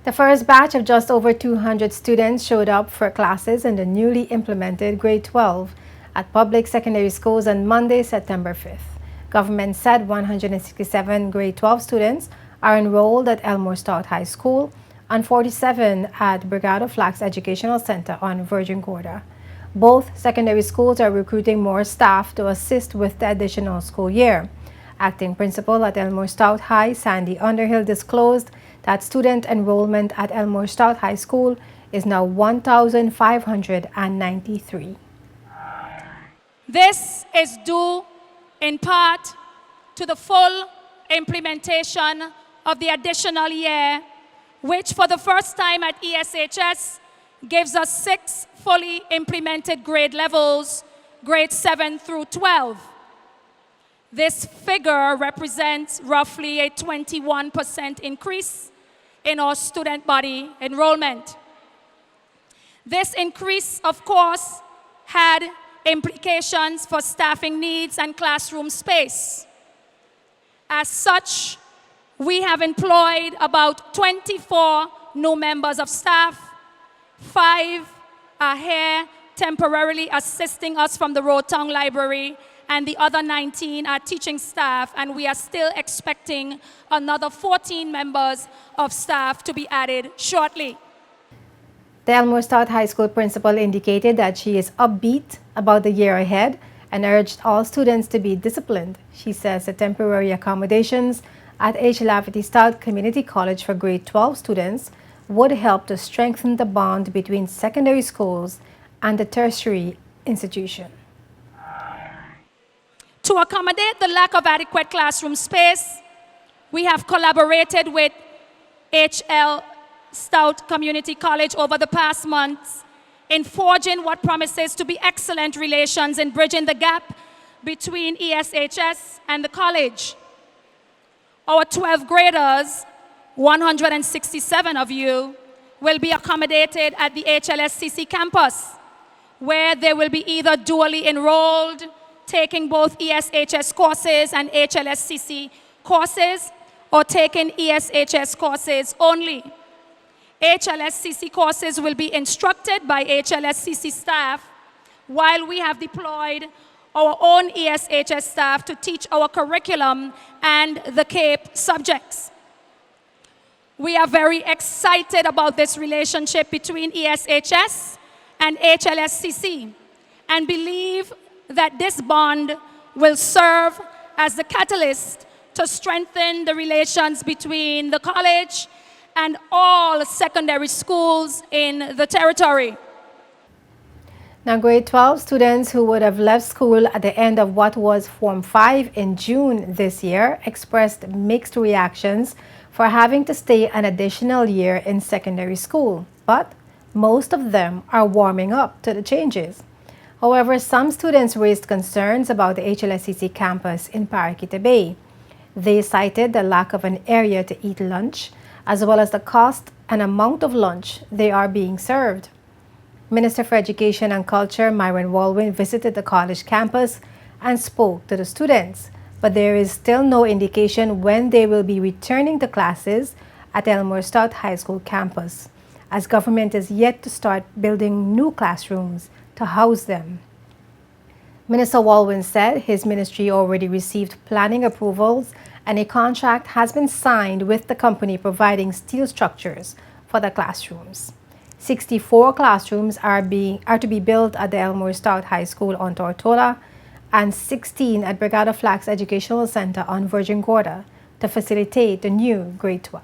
The first batch of just over 200 students showed up for classes in the newly implemented grade 12 at public secondary schools on Monday, September 5th. Government said 167 grade 12 students are enrolled at Elmore Stout High School and 47 at Brigado Flax Educational Center on Virgin Gorda. Both secondary schools are recruiting more staff to assist with the additional school year. Acting principal at Elmore Stout High, Sandy Underhill, disclosed that student enrollment at Elmore Stout High School is now 1,593. This is due in part to the full implementation of the additional year, which for the first time at ESHS gives us 6 fully implemented grade levels, grades 7 through 12. This figure represents roughly a 21% increase in our student body enrollment. This increase, of course, had implications for staffing needs and classroom space. As such, we have employed about 24 new members of staff. 5 are here temporarily assisting us from the Rotown Library, and the other 19 are teaching staff, and we are still expecting another 14 members of staff to be added shortly. The Elmore Stout High School principal indicated that she is upbeat about the year ahead and urged all students to be disciplined. She says the temporary accommodations at H. Lafferty Stout Community College for grade 12 students would help to strengthen the bond between secondary schools and the tertiary institution. To accommodate the lack of adequate classroom space, we have collaborated with H.L. Stout Community College over the past months in forging what promises to be excellent relations in bridging the gap between ESHS and the college. Our 12th graders, 167 of you, will be accommodated at the HLSCC campus, where they will be either dually enrolled, taking both ESHS courses and HLSCC courses, or taking ESHS courses only. HLSCC courses will be instructed by HLSCC staff, while we have deployed our own ESHS staff to teach our curriculum and the CAPE subjects. We are very excited about this relationship between ESHS and HLSCC and believe that this bond will serve as the catalyst to strengthen the relations between the college and all secondary schools in the territory. Now, grade 12 students who would have left school at the end of what was Form 5 in June this year expressed mixed reactions for having to stay an additional year in secondary school, but most of them are warming up to the changes. However, some students raised concerns about the HLSCC campus in Paraquita Bay. They cited the lack of an area to eat lunch, as well as the cost and amount of lunch they are being served. Minister for Education and Culture, Myron Walwyn, visited the college campus and spoke to the students, but there is still no indication when they will be returning to classes at Elmore Stout High School campus, as government is yet to start building new classrooms to house them. Minister Walwyn said his ministry already received planning approvals and a contract has been signed with the company providing steel structures for the classrooms. 64 classrooms are to be built at the Elmore Stout High School on Tortola and 16 at Brigado Flax Educational Center on Virgin Gorda to facilitate the new grade 12.